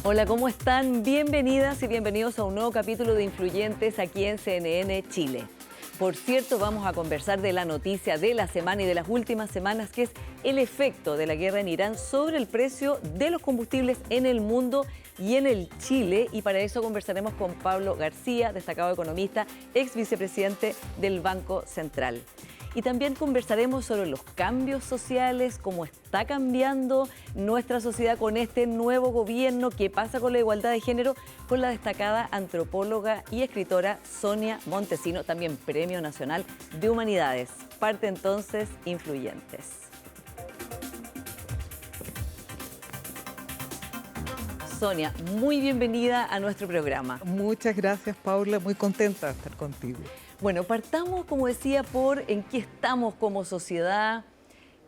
Hola, ¿cómo están? Bienvenidas y bienvenidos a un nuevo capítulo de Influyentes aquí en CNN Chile. Por cierto, vamos a conversar de la noticia de la semana y de las últimas semanas, que es el efecto de la guerra en Irán sobre el precio de los combustibles en el mundo y en el Chile. Y para eso conversaremos con Pablo García, destacado economista, ex vicepresidente del Banco Central. Y también conversaremos sobre los cambios sociales, cómo está cambiando nuestra sociedad con este nuevo gobierno, qué pasa con la igualdad de género, con la destacada antropóloga y escritora Sonia Montesino, también Premio Nacional de Humanidades. Parte entonces Influyentes. Sonia, muy bienvenida a nuestro programa. Muchas gracias, Paula. Muy contenta de estar contigo. Bueno, partamos, como decía, por en qué estamos como sociedad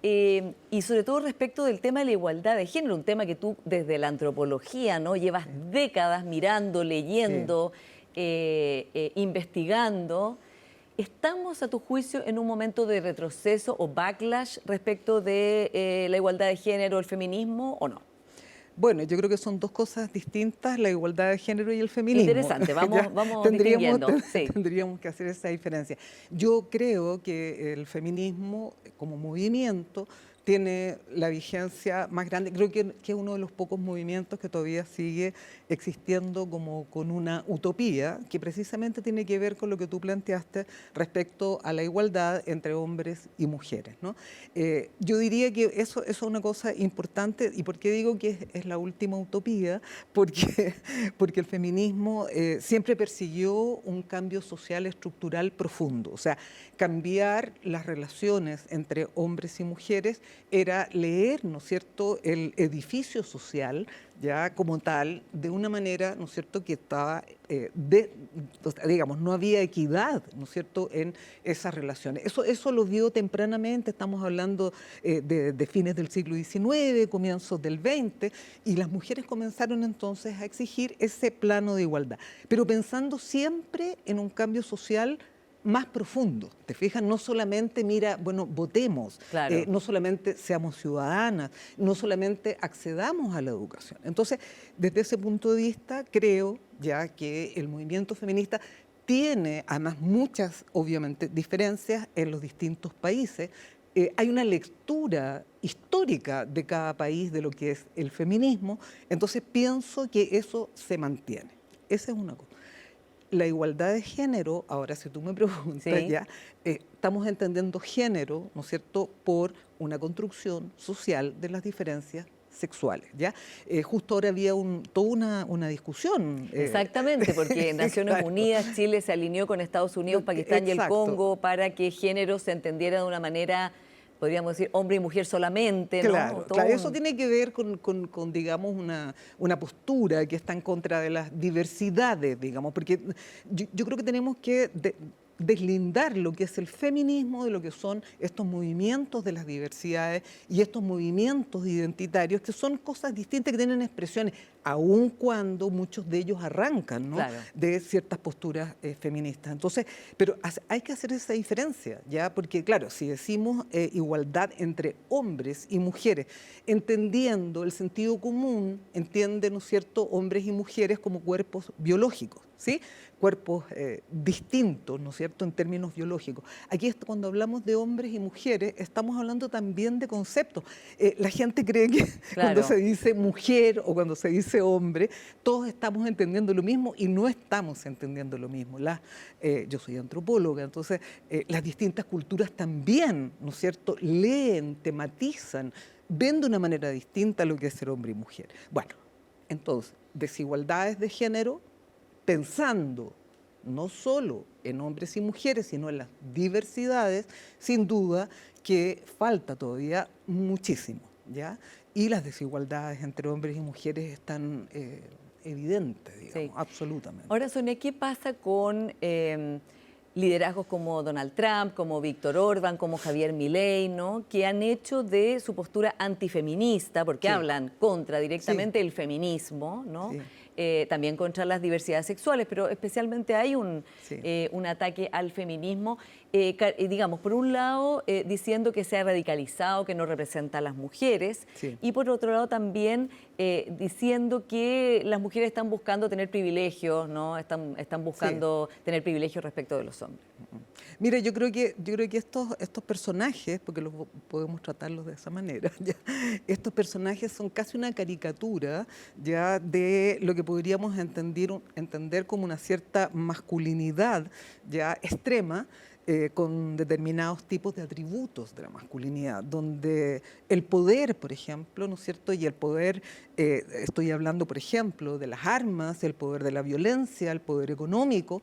y sobre todo respecto del tema de la igualdad de género, un tema que tú desde la antropología, ¿no?, llevas décadas mirando, leyendo, investigando. ¿Estamos, a tu juicio, en un momento de retroceso o backlash respecto de la igualdad de género, el feminismo o no? Bueno, yo creo que son dos cosas distintas, la igualdad de género y el feminismo. Interesante, vamos distinguiendo. Sí. Tendríamos que hacer esa diferencia. Yo creo que el feminismo como movimiento tiene la vigencia más grande. Creo que es uno de los pocos movimientos que todavía sigue existiendo como con una utopía que precisamente tiene que ver con lo que tú planteaste respecto a la igualdad entre hombres y mujeres, ¿no? Yo diría que eso es una cosa importante. ¿Y por qué digo que es la última utopía? Porque el feminismo siempre persiguió un cambio social estructural profundo. O sea, cambiar las relaciones entre hombres y mujeres era leer, ¿no es cierto?, el edificio social ya como tal, de una manera, ¿no es cierto?, que estaba, digamos, no había equidad, ¿no es cierto?, en esas relaciones. Eso lo vio tempranamente, estamos hablando de fines del siglo XIX, comienzos del XX, y las mujeres comenzaron entonces a exigir ese plano de igualdad, pero pensando siempre en un cambio social más profundo, ¿te fijas? No solamente, mira, bueno, votemos, Claro. no solamente seamos ciudadanas, no solamente accedamos a la educación. Entonces, desde ese punto de vista, creo ya que el movimiento feminista tiene, además, muchas, obviamente, diferencias en los distintos países. Hay una lectura histórica de cada país de lo que es el feminismo, entonces pienso que eso se mantiene. Esa es una cosa. La igualdad de género, ahora si tú me preguntas, Sí. ya, estamos entendiendo género, ¿no es cierto?, por una construcción social de las diferencias sexuales, ¿ya? Justo ahora había toda una discusión. Exactamente, porque en Naciones Claro. Unidas Chile se alineó con Estados Unidos, Pakistán y el Exacto. Congo para que género se entendiera de una manera, podríamos decir, hombre y mujer solamente, ¿no? Claro, Todo claro, eso un- tiene que ver con, digamos, una postura que está en contra de las diversidades, digamos, porque yo creo que tenemos que deslindar lo que es el feminismo de lo que son estos movimientos de las diversidades y estos movimientos identitarios, que son cosas distintas, que tienen expresiones, aun cuando muchos de ellos arrancan, ¿no?, Claro. de ciertas posturas feministas. Entonces, pero hay que hacer esa diferencia, ¿ya? Porque, claro, si decimos igualdad entre hombres y mujeres, entendiendo el sentido común, entiende, ¿no es cierto?, hombres y mujeres como cuerpos biológicos, ¿sí? Cuerpos distintos, ¿no es cierto?, en términos biológicos. Aquí cuando hablamos de hombres y mujeres, estamos hablando también de conceptos. La gente cree que cuando se dice mujer o cuando se dice hombre, todos estamos entendiendo lo mismo y no estamos entendiendo lo mismo. Yo soy antropóloga, entonces las distintas culturas también, ¿no es cierto?, leen, tematizan, ven de una manera distinta lo que es ser hombre y mujer. Bueno, entonces, desigualdades de género, pensando no solo en hombres y mujeres, sino en las diversidades, sin duda que falta todavía muchísimo, ¿ya? Y las desigualdades entre hombres y mujeres están evidentes, digamos, Sí. absolutamente. Ahora, Sonia, ¿qué pasa con liderazgos como Donald Trump, como Víctor Orbán, como Javier Milei, ¿no?, que han hecho de su postura antifeminista, porque Sí. hablan contra directamente Sí. el feminismo, ¿no?, Sí. también contra las diversidades sexuales, pero especialmente hay Sí. un ataque al feminismo, digamos, por un lado diciendo que se ha radicalizado, que no representa a las mujeres, Sí. y por otro lado también diciendo que las mujeres están buscando tener privilegios, ¿no? Están buscando tener privilegios respecto de los hombres. Mira, yo creo que estos personajes, porque podemos tratarlos de esa manera, ¿ya? Estos personajes son casi una caricatura ya de lo que podríamos entender como una cierta masculinidad ya extrema, con determinados tipos de atributos de la masculinidad, donde el poder, por ejemplo, ¿no es cierto? Y el poder, estoy hablando, por ejemplo, de las armas, el poder de la violencia, el poder económico,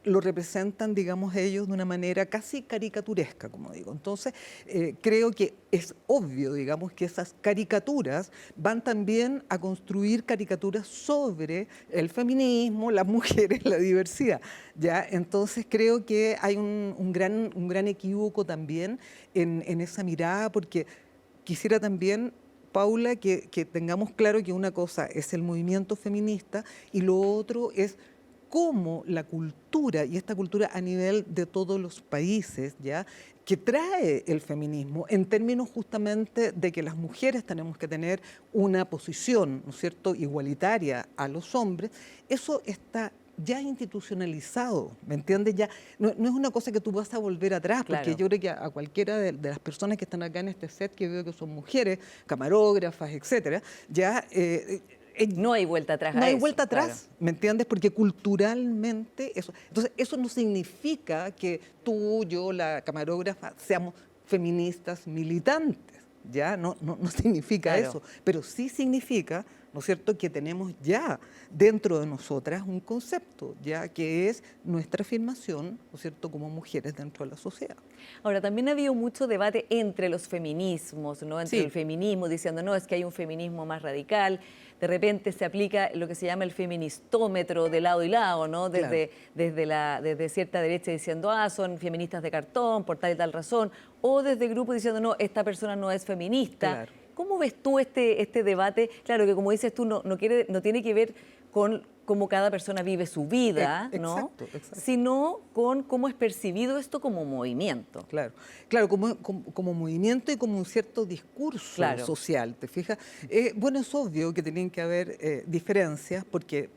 lo representan, digamos, ellos de una manera casi caricaturesca, como digo. Entonces, creo que es obvio, digamos, que esas caricaturas van también a construir caricaturas sobre el feminismo, las mujeres, la diversidad, ¿ya? Entonces, creo que hay un gran equívoco también en esa mirada, porque quisiera también, Paula, que tengamos claro que una cosa es el movimiento feminista y lo otro es cómo la cultura, y esta cultura a nivel de todos los países, ¿ya?, que trae el feminismo en términos justamente de que las mujeres tenemos que tener una posición, ¿no es cierto?, igualitaria a los hombres, eso está ya institucionalizado, ¿me entiendes? Ya no es una cosa que tú vas a volver atrás, porque Claro. yo creo que a cualquiera de las personas que están acá en este set, que veo que son mujeres, camarógrafas, etcétera, ya No hay vuelta atrás no a hay eso, vuelta claro. atrás, ¿me entiendes? Porque culturalmente eso. Entonces, eso no significa que tú, yo, la camarógrafa, seamos feministas militantes, ¿ya? No significa Claro. eso, pero sí significa, ¿no es cierto?, que tenemos ya dentro de nosotras un concepto, ya que es nuestra afirmación, ¿no es cierto?, como mujeres dentro de la sociedad. Ahora, también ha habido mucho debate entre los feminismos, ¿no? Entre el Sí, feminismo, diciendo, no, es que hay un feminismo más radical. De repente se aplica lo que se llama el feministómetro de lado y lado, ¿no? claro. Desde cierta derecha diciendo, son feministas de cartón, por tal y tal razón. O desde grupos diciendo, no, esta persona no es feminista. Claro. ¿Cómo ves tú este debate? Claro que como dices tú, no tiene que ver con cómo cada persona vive su vida, ¿no? Exacto, exacto. Sino con cómo es percibido esto como movimiento. Claro, claro, como movimiento y como un cierto discurso Claro. social, ¿te fijas? Bueno, es obvio que tienen que haber diferencias porque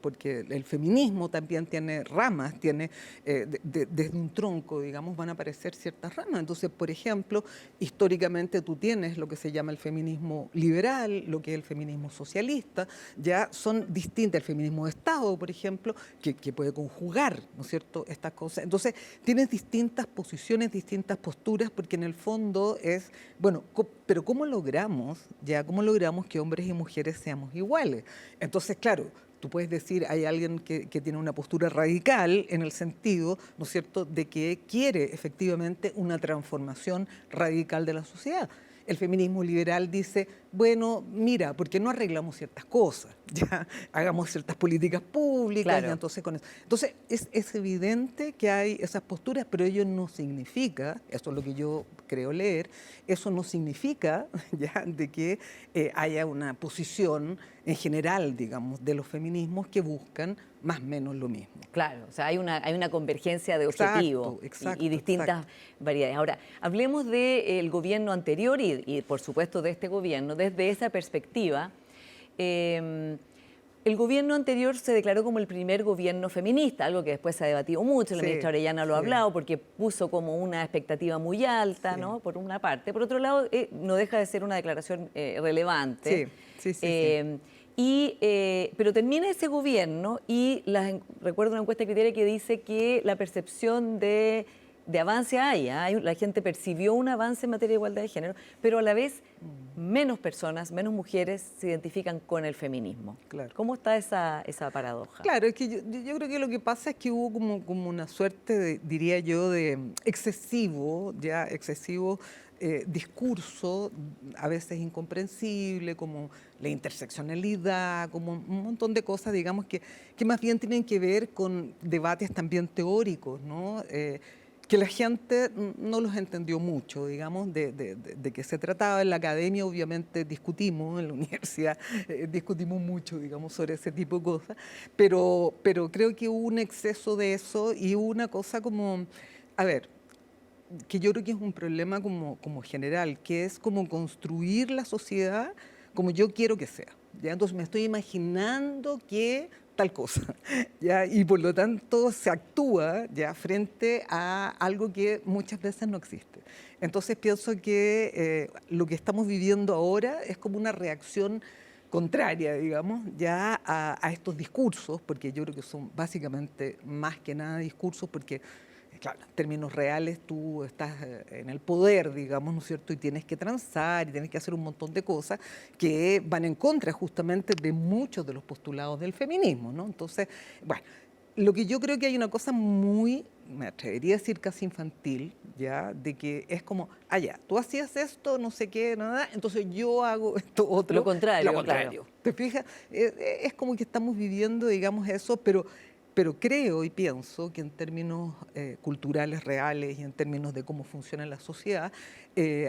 el feminismo también tiene ramas, tiene desde un tronco, digamos, van a aparecer ciertas ramas. Entonces, por ejemplo, históricamente tú tienes lo que se llama el feminismo liberal, lo que es el feminismo socialista, ya son distintas, el feminismo de Estado, por ejemplo, que puede conjugar, ¿no es cierto?, estas cosas. Entonces, tienes distintas posiciones, distintas posturas, porque en el fondo es, bueno, pero ¿cómo logramos que hombres y mujeres seamos iguales? Entonces, claro, tú puedes decir, hay alguien que tiene una postura radical en el sentido, ¿no es cierto?, de que quiere efectivamente una transformación radical de la sociedad. El feminismo liberal dice, bueno, mira, ¿por qué no arreglamos ciertas cosas? Ya hagamos ciertas políticas públicas, Claro. y entonces con eso. Entonces, es evidente que hay esas posturas, pero ello no significa, eso es lo que yo creo leer, eso no significa ya de que haya una posición en general, digamos, de los feminismos que buscan más o menos lo mismo. Claro, o sea, hay una convergencia de Exacto, objetivo exacto, y distintas variedades. Ahora, hablemos del gobierno anterior y, por supuesto, de este gobierno. Desde esa perspectiva, el gobierno anterior se declaró como el primer gobierno feminista, algo que después se ha debatido mucho, la Sí, ministra Orellana lo ha sí. hablado, porque puso como una expectativa muy alta, Sí. ¿no? Por una parte. Por otro lado, no deja de ser una declaración relevante. Sí. Pero termina ese gobierno y recuerdo una encuesta criteria que dice que la percepción de avance la gente percibió un avance en materia de igualdad de género, pero a la vez menos personas, menos mujeres se identifican con el feminismo. Claro. ¿Cómo está esa paradoja? Claro, es que yo creo que lo que pasa es que hubo como una suerte, diría yo, de excesivo discurso, a veces incomprensible, como la interseccionalidad, como un montón de cosas, digamos, que más bien tienen que ver con debates también teóricos, ¿no? que la gente no los entendió mucho, digamos, de qué se trataba. En la academia obviamente discutimos, en la universidad discutimos mucho, digamos, sobre ese tipo de cosas, pero creo que hubo un exceso de eso y hubo una cosa como, a ver, que yo creo que es un problema como general, que es como construir la sociedad como yo quiero que sea. ¿Ya? Entonces me estoy imaginando que tal cosa, ¿ya? Y por lo tanto se actúa ya frente a algo que muchas veces no existe. Entonces pienso que lo que estamos viviendo ahora es como una reacción contraria, digamos, ya a estos discursos, porque yo creo que son básicamente más que nada discursos, porque claro, en términos reales tú estás en el poder, digamos, ¿no es cierto? Y tienes que transar y tienes que hacer un montón de cosas que van en contra justamente de muchos de los postulados del feminismo, ¿no? Entonces, bueno, lo que yo creo que hay una cosa muy, me atrevería a decir casi infantil, ¿ya? De que es como, ya, tú hacías esto, no sé qué, nada, entonces yo hago esto otro. Lo contrario, Lo contrario. Claro. ¿Te fijas? Es como que estamos viviendo, digamos, eso, pero creo y pienso que en términos culturales reales y en términos de cómo funciona la sociedad,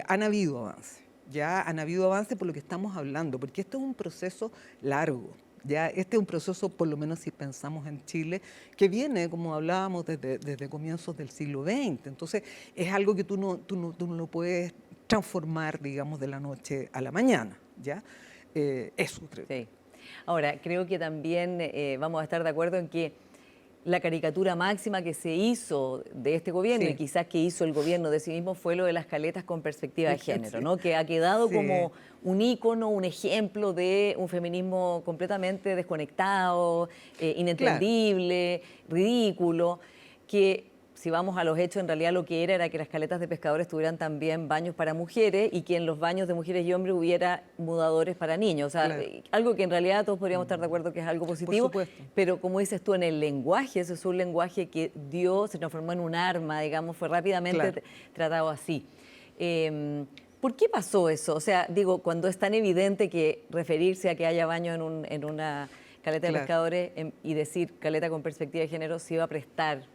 han habido avances. Ya han habido avances por lo que estamos hablando, porque esto es un proceso largo. Ya este es un proceso, por lo menos si pensamos en Chile, que viene, como hablábamos, desde comienzos del siglo XX. Entonces, es algo que tú no lo puedes transformar, digamos, de la noche a la mañana. ¿Ya? Eso creo. Sí. Ahora, creo que también vamos a estar de acuerdo en que la caricatura máxima que se hizo de este gobierno Sí. y quizás que hizo el gobierno de sí mismo fue lo de las caletas con perspectiva de género, ¿no? Que ha quedado Sí. como un ícono, un ejemplo de un feminismo completamente desconectado, inentendible, ridículo, que si vamos a los hechos, en realidad lo que era que las caletas de pescadores tuvieran también baños para mujeres y que en los baños de mujeres y hombres hubiera mudadores para niños. O sea, Claro. Algo que en realidad todos podríamos estar de acuerdo que es algo positivo. Por supuesto. Pero como dices tú, en el lenguaje, eso es un lenguaje que se transformó en un arma, digamos, fue rápidamente Claro. tratado así. ¿Por qué pasó eso? O sea, digo, cuando es tan evidente que referirse a que haya baño en una caleta de Claro. pescadores y decir caleta con perspectiva de género se iba a prestar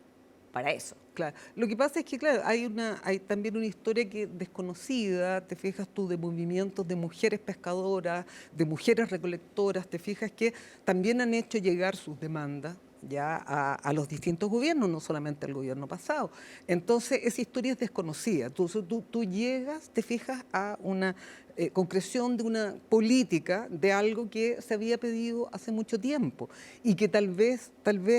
para eso. Claro. Lo que pasa es que, claro, hay también una historia que desconocida, te fijas tú, de movimientos de mujeres pescadoras, de mujeres recolectoras, te fijas que también han hecho llegar sus demandas ya a los distintos gobiernos, no solamente al gobierno pasado. Entonces, esa historia es desconocida. Tú llegas, te fijas, a una concreción de una política de algo que se había pedido hace mucho tiempo y que tal vez,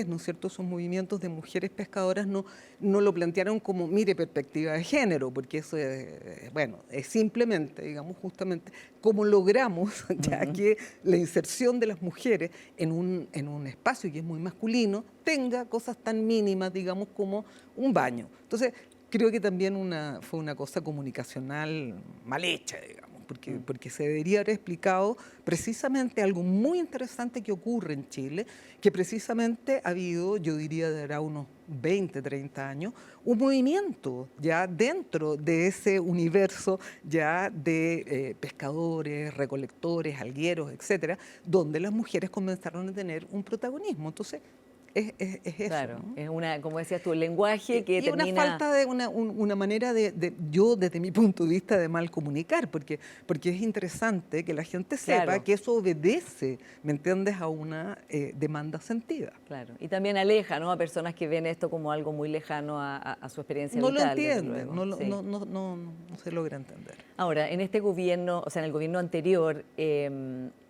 ¿no es cierto?, esos movimientos de mujeres pescadoras no lo plantearon como, mire, perspectiva de género, porque eso es, bueno, es simplemente, digamos, justamente cómo logramos ya que la inserción de las mujeres en un espacio que es muy masculino tenga cosas tan mínimas, digamos, como un baño. Entonces, creo que también fue una cosa comunicacional mal hecha, digamos, porque se debería haber explicado precisamente algo muy interesante que ocurre en Chile, que precisamente ha habido, yo diría, de ahora unos 20, 30 años, un movimiento ya dentro de ese universo ya de pescadores, recolectores, algueros, etcétera, donde las mujeres comenzaron a tener un protagonismo. Entonces, es eso. Claro, ¿no? es una, como decías tú, el lenguaje que Y termina... una falta de una manera yo desde mi punto de vista de mal comunicar, porque es interesante que la gente sepa Claro. que eso obedece, ¿me entiendes?, a una demanda sentida. Claro, y también aleja, ¿no?, a personas que ven esto como algo muy lejano a su experiencia No vital. lo entienden, Sí. no se logra entender. Ahora, en este gobierno, o sea, en el gobierno anterior,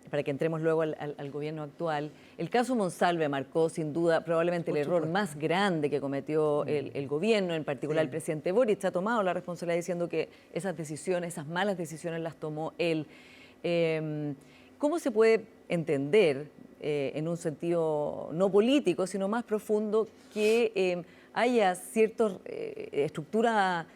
para que entremos luego al gobierno actual, el caso Monsalve marcó sin duda probablemente el error más grande que cometió el gobierno, en particular el presidente Boric. Se ha tomado la responsabilidad diciendo que esas decisiones, esas malas decisiones las tomó él. ¿Cómo se puede entender, en un sentido no político, sino más profundo, que haya cierta estructura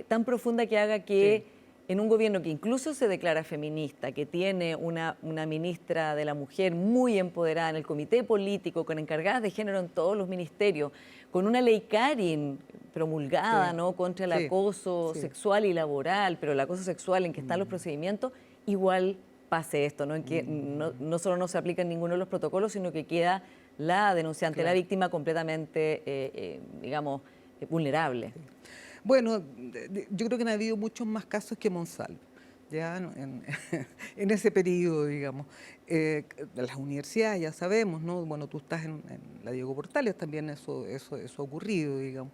tan profunda que haga que en un gobierno que incluso se declara feminista, que tiene una ministra de la mujer muy empoderada en el comité político, con encargadas de género en todos los ministerios, con una ley Karin promulgada, ¿no?, contra el acoso sexual y laboral, pero el acoso sexual en que están los procedimientos, igual pase esto, ¿no?, en que no solo no se aplican ninguno de los protocolos, sino que queda la denunciante, la víctima completamente, digamos, vulnerable. Bueno, yo creo que han habido muchos más casos que Monsalve, ya en ese periodo, digamos. Las universidades, ya sabemos, ¿no? Bueno, tú estás en la Diego Portales, también eso ha ocurrido, digamos.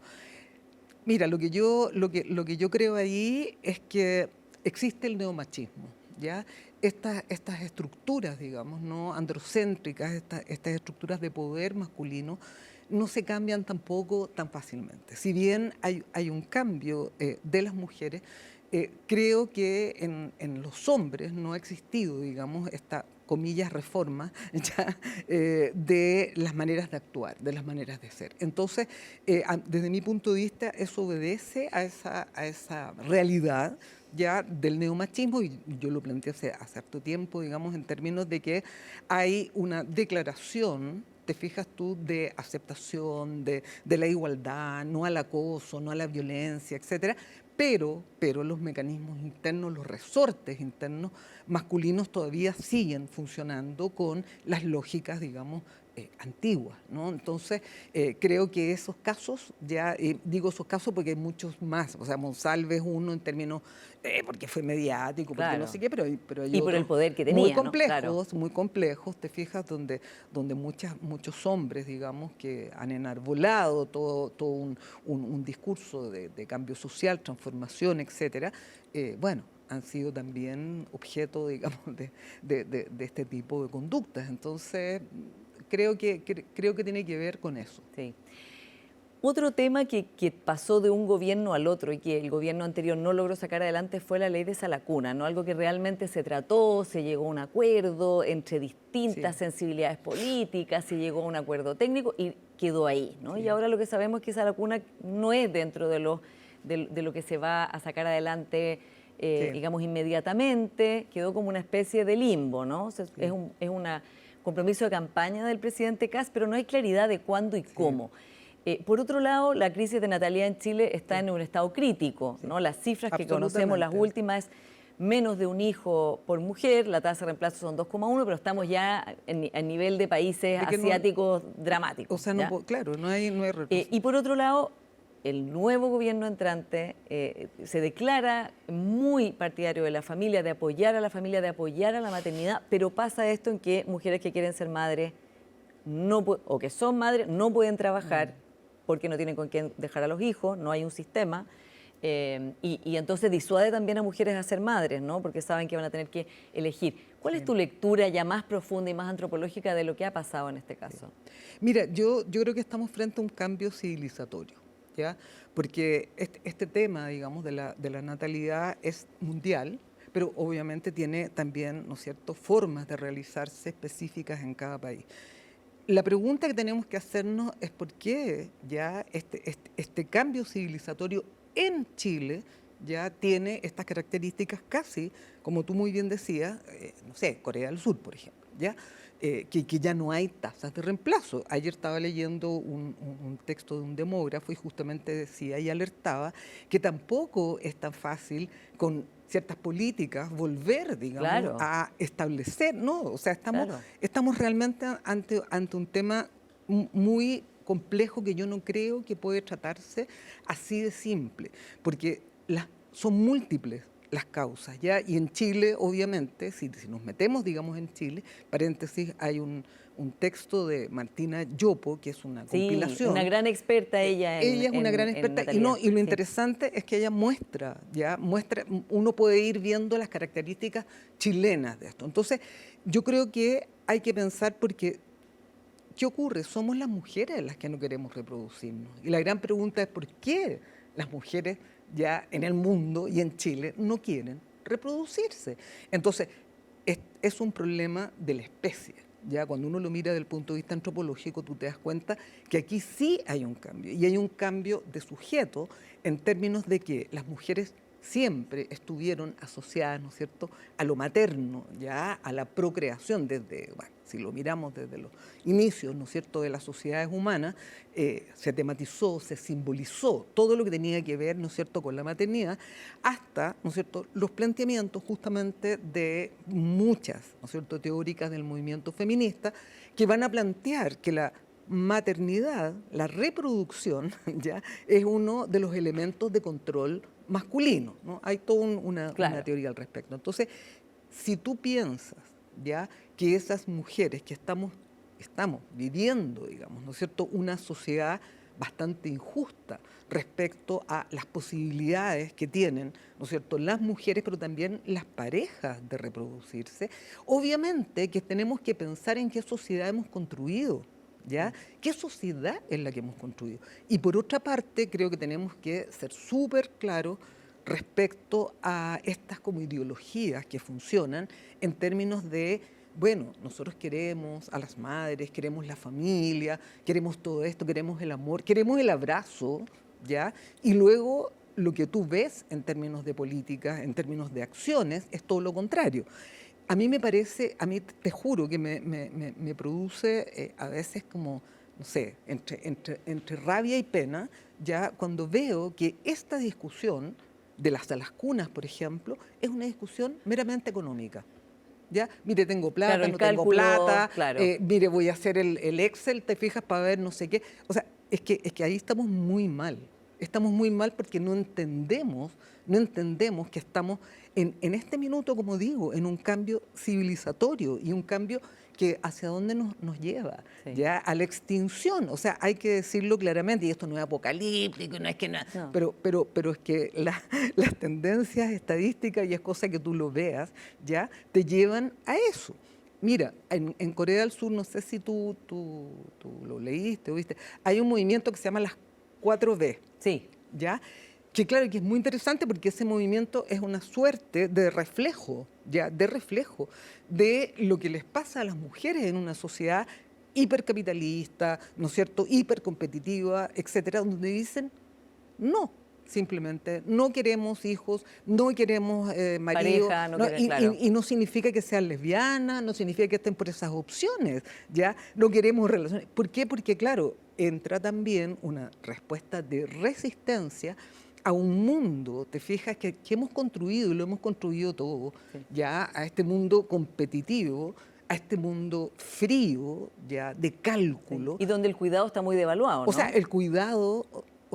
Mira, lo que yo creo ahí es que existe el neomachismo, ¿ya? Estas estructuras, digamos, ¿no? Androcéntricas, estas estructuras de poder masculino, no se cambian tampoco tan fácilmente. Si bien hay un cambio de las mujeres, creo que en los hombres no ha existido, digamos, esta comillas reforma ya, de las maneras de actuar, de las maneras de ser. Entonces, desde mi punto de vista, eso obedece a esa realidad ya del neomachismo, y yo lo planteé hace harto tiempo, digamos, en términos de que hay una declaración, te fijas tú, de aceptación, de la igualdad, no al acoso, no a la violencia, etcétera, pero los mecanismos internos, los resortes internos masculinos todavía siguen funcionando con las lógicas, digamos, antiguas, ¿no? Entonces, creo que esos casos, ya digo esos casos porque hay muchos más, o sea, Monsalve es uno en términos, porque fue mediático, porque Claro. no sé qué, pero hay Y por el otros poder que muy tenía, ¿no? Claro. complejos, muy complejos, te fijas, donde muchos hombres, digamos, que han enarbolado todo un discurso de cambio social, transformación, etcétera, bueno, han sido también objeto, digamos, de este tipo de conductas. Entonces, creo que tiene que ver con eso. Sí. Otro tema que pasó de un gobierno al otro y que el gobierno anterior no logró sacar adelante fue la ley de Salacuna, ¿no? Algo que realmente se trató, se llegó a un acuerdo entre distintas sensibilidades políticas, se llegó a un acuerdo técnico y quedó ahí, ¿no? Sí. Y ahora lo que sabemos es que Salacuna no es dentro de lo que se va a sacar adelante, digamos, inmediatamente, quedó como una especie de limbo, ¿no? O sea, es un compromiso de campaña del presidente Kast, pero no hay claridad de cuándo y cómo. Por otro lado, la crisis de natalidad en Chile está en un estado crítico, ¿no? Las cifras que conocemos, las últimas, es menos de un hijo por mujer, la tasa de reemplazo son 2,1, pero estamos ya a nivel de países asiáticos dramáticos. O sea, claro, no hay y por otro lado, el nuevo gobierno entrante se declara muy partidario de la familia, de apoyar a la familia, de apoyar a la maternidad, pero pasa esto en que mujeres que quieren ser madres o que son madres no pueden trabajar porque no tienen con quién dejar a los hijos, no hay un sistema, y entonces disuade también a mujeres a ser madres, ¿no? Porque saben que van a tener que elegir. ¿Cuál es tu lectura ya más profunda y más antropológica de lo que ha pasado en este caso? Mira, yo creo que estamos frente a un cambio civilizatorio, ¿ya? Porque este tema, digamos, de la natalidad es mundial, pero obviamente tiene también, ¿no es cierto?, formas de realizarse específicas en cada país. La pregunta que tenemos que hacernos es por qué ya este cambio civilizatorio en Chile ya tiene estas características casi, como tú muy bien decías, no sé, Corea del Sur, por ejemplo, ¿ya? Que ya no hay tasas de reemplazo. Ayer estaba leyendo un texto de un demógrafo y justamente decía y alertaba que tampoco es tan fácil con ciertas políticas volver, digamos, a establecer, ¿no? O sea, estamos realmente ante un tema muy complejo que yo no creo que puede tratarse así de simple, porque son múltiples las causas, ¿ya? Y en Chile, obviamente, si nos metemos, digamos, en Chile, paréntesis, hay un texto de Martina Yopo, que es una compilación. Una gran experta ella en Ella es una gran experta, y lo interesante es que ella muestra, uno puede ir viendo las características chilenas de esto. Entonces, yo creo que hay que pensar porque, ¿qué ocurre? Somos las mujeres las que no queremos reproducirnos. Y la gran pregunta es ¿por qué las mujeres ya en el mundo y en Chile no quieren reproducirse? Entonces, es un problema de la especie. Ya cuando uno lo mira desde el punto de vista antropológico, tú te das cuenta que aquí sí hay un cambio, y hay un cambio de sujeto en términos de que las mujeres siempre estuvieron asociadas, ¿no es cierto?, a lo materno, ya a la procreación desde, bueno, si lo miramos desde los inicios, ¿no es cierto?, de las sociedades humanas, se tematizó, se simbolizó todo lo que tenía que ver, ¿no es cierto?, con la maternidad, hasta, ¿no es cierto?, los planteamientos justamente de muchas, ¿no es cierto?, teóricas del movimiento feminista que van a plantear que la maternidad, la reproducción, ¿ya? Es uno de los elementos de control masculino, ¿no? Hay toda una teoría al respecto. Entonces, si tú piensas, ¿ya?, que esas mujeres que estamos viviendo, digamos, ¿no es cierto?, una sociedad bastante injusta respecto a las posibilidades que tienen, ¿no es cierto?, las mujeres, pero también las parejas de reproducirse, obviamente que tenemos que pensar en qué sociedad hemos construido, ¿ya? ¿Qué sociedad es la que hemos construido? Y por otra parte, creo que tenemos que ser súper claros respecto a estas como ideologías que funcionan en términos de, bueno, nosotros queremos a las madres, queremos la familia, queremos todo esto, queremos el amor, queremos el abrazo, ¿ya? Y luego lo que tú ves en términos de políticas, en términos de acciones, es todo lo contrario. A mí me parece, a mí te juro que me produce a veces como, no sé, entre rabia y pena, ya cuando veo que esta discusión de las cunas, por ejemplo, es una discusión meramente económica. ¿Ya? Mire, tengo plata, Claro, el no cálculo, tengo plata, claro. mire, voy a hacer el Excel, te fijas, para ver no sé qué. O sea, es que ahí estamos muy mal. Estamos muy mal porque no entendemos que estamos en este minuto, como digo, en un cambio civilizatorio y un cambio que hacia dónde nos lleva, Sí. ya a la extinción. O sea, hay que decirlo claramente, y esto no es apocalíptico, no es que nada, No. pero es que las tendencias estadísticas, y es cosa que tú lo veas, ya te llevan a eso. Mira, en Corea del Sur, no sé si tú lo leíste o viste, hay un movimiento que se llama las 4B. Sí. ¿Ya? Que claro, que es muy interesante porque ese movimiento es una suerte de reflejo, ¿ya? De reflejo de lo que les pasa a las mujeres en una sociedad hipercapitalista, ¿no es cierto?, hipercompetitiva, etcétera, donde dicen no. Simplemente no queremos hijos, no queremos marido, Pareja, no no, quiere, claro. y no significa que sean lesbianas, no significa que estén por esas opciones, ¿ya? No queremos relaciones. ¿Por qué? Porque, claro, entra también una respuesta de resistencia a un mundo, te fijas, que hemos construido, y lo hemos construido todo, Sí. ya, a este mundo competitivo, a este mundo frío, ya, de cálculo. Sí. Y donde el cuidado está muy devaluado, ¿no? O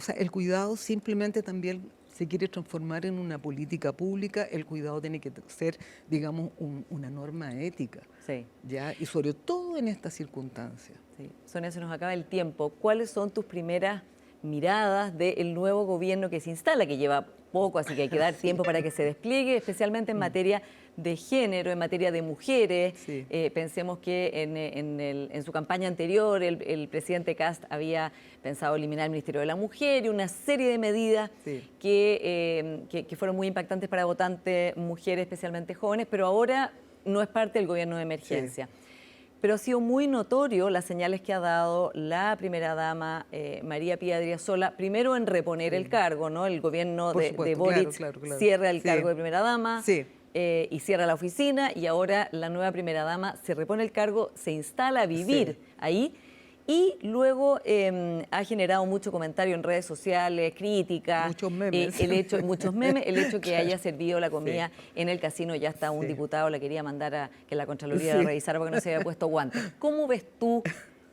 sea, el cuidado simplemente también se quiere transformar en una política pública. El cuidado tiene que ser, digamos, una norma ética, Sí. ¿ya? Y sobre todo en estas circunstancias. Sí. Sonia, se nos acaba el tiempo. ¿Cuáles son tus primeras miradas del nuevo gobierno que se instala, que lleva poco, así que hay que dar tiempo para que se despliegue, especialmente en materia de género, en materia de mujeres? Sí. Pensemos que en su campaña anterior el presidente Kast había pensado eliminar el Ministerio de la Mujer y una serie de medidas Sí. que fueron muy impactantes para votantes mujeres, especialmente jóvenes, pero ahora no es parte del gobierno de emergencia. Sí. Pero ha sido muy notorio las señales que ha dado la primera dama María Pía Adriasola, primero en reponer el cargo, ¿no? El gobierno Por de supuesto, Boric claro. cierra el Sí. cargo de primera dama Sí. y cierra la oficina, y ahora la nueva primera dama se repone el cargo, se instala a vivir ahí. Y luego ha generado mucho comentario en redes sociales, críticas. Muchos memes. Muchos memes. El hecho que haya servido la comida en el casino, ya está un Sí. diputado la quería mandar a que la Contraloría la Sí. revisara porque no se había puesto guantes. ¿Cómo ves tú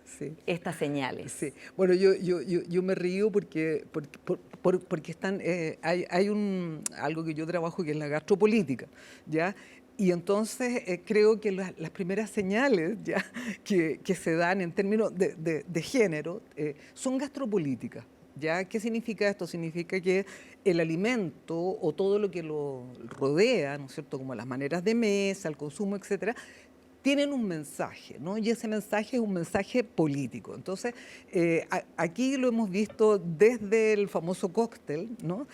Sí. estas señales? Sí, bueno, yo me río porque están, hay algo que yo trabajo que es la gastropolítica, ¿ya? Y entonces creo que las primeras señales ya que se dan en términos de género son gastropolíticas. ¿Ya? ¿Qué significa esto? Significa que el alimento o todo lo que lo rodea, ¿no es cierto?, como las maneras de mesa, el consumo, etcétera, tienen un mensaje, ¿no? Y ese mensaje es un mensaje político. Entonces, aquí lo hemos visto desde el famoso cóctel, ¿no?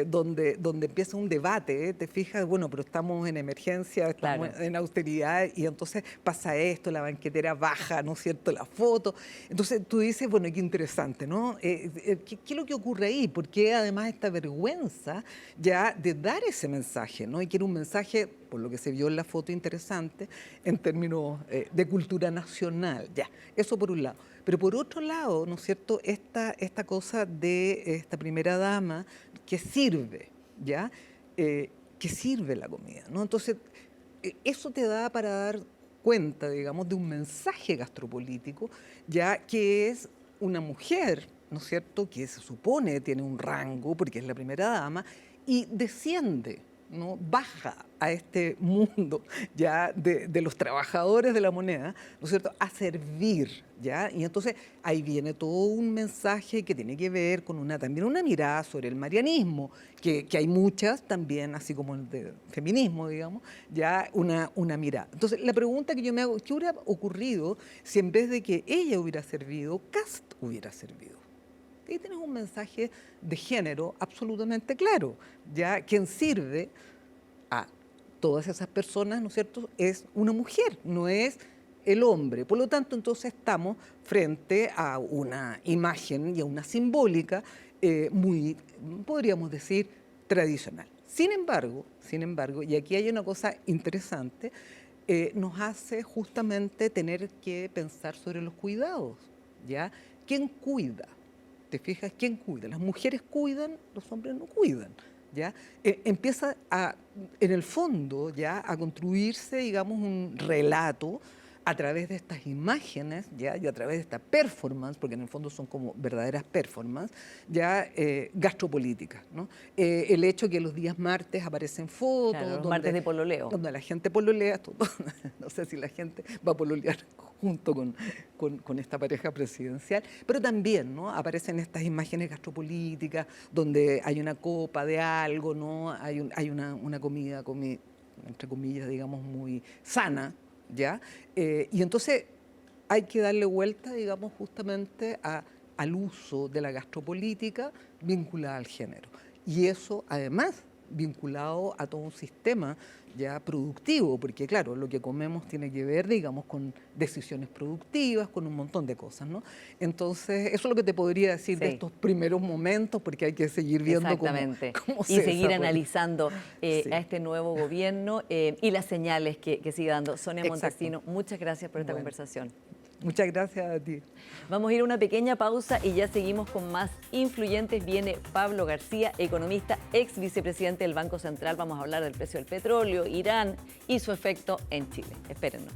Donde empieza un debate, te fijas, bueno, pero estamos en emergencia, estamos en austeridad, y entonces pasa esto, la banquetera baja, ¿no es cierto?, la foto. Entonces tú dices, bueno, qué interesante, ¿no? ¿Qué es lo que ocurre ahí? ¿Por qué además esta vergüenza ya de dar ese mensaje, ¿no? Y que era un mensaje, por lo que se vio en la foto, interesante, en términos de cultura nacional, ya, eso por un lado. Pero por otro lado, ¿no es cierto?, esta cosa de esta primera dama que sirve, ¿ya? Que sirve la comida, ¿no? Entonces, eso te da para dar cuenta, digamos, de un mensaje gastropolítico, ya que es una mujer, ¿no es cierto?, que se supone tiene un rango, porque es la primera dama, y desciende, ¿no?, baja a este mundo ya de los trabajadores de la moneda, ¿no es cierto?, a servir, ¿ya? Y entonces ahí viene todo un mensaje que tiene que ver con también una mirada sobre el marianismo, que hay muchas también, así como el de feminismo, digamos, ya una mirada. Entonces la pregunta que yo me hago, ¿qué hubiera ocurrido si en vez de que ella hubiera servido, Kast hubiera servido? Ahí tienes un mensaje de género absolutamente claro, ya quien sirve a todas esas personas, ¿no es cierto?, es una mujer, no es el hombre. Por lo tanto, entonces estamos frente a una imagen y a una simbólica muy, podríamos decir, tradicional. Sin embargo, y aquí hay una cosa interesante, nos hace justamente tener que pensar sobre los cuidados, ¿ya? ¿Quién cuida? ¿Te fijas? ¿Quién cuida? Las mujeres cuidan, los hombres no cuidan, ¿ya? Empieza en el fondo, ya, a construirse, digamos, un relato a través de estas imágenes, ¿ya?, y a través de esta performance, porque en el fondo son como verdaderas performances, ya, gastropolíticas, ¿no? El hecho que los días martes aparecen fotos, claro, los martes de pololeo, donde la gente pololea, no sé si la gente va a pololear junto con esta pareja presidencial, pero también, ¿no?, aparecen estas imágenes gastropolíticas donde hay una copa de algo, ¿no?, hay una comida, entre comillas, digamos, muy sana, ¿ya? Y entonces hay que darle vuelta, digamos, justamente al uso de la gastropolítica vinculada al género. Y eso, además, vinculado a todo un sistema ya productivo, porque claro, lo que comemos tiene que ver, digamos, con decisiones productivas, con un montón de cosas, ¿no? Entonces, eso es lo que te podría decir de estos primeros momentos, porque hay que seguir viendo cómo se y seguir desarrolla. Analizando a este nuevo gobierno y las señales que sigue dando. Sonia Montesino, muchas gracias por esta conversación. Muchas gracias a ti. Vamos a ir a una pequeña pausa y ya seguimos con más influyentes. Viene Pablo García, economista, ex vicepresidente del Banco Central. Vamos a hablar del precio del petróleo, Irán y su efecto en Chile. Espérennos.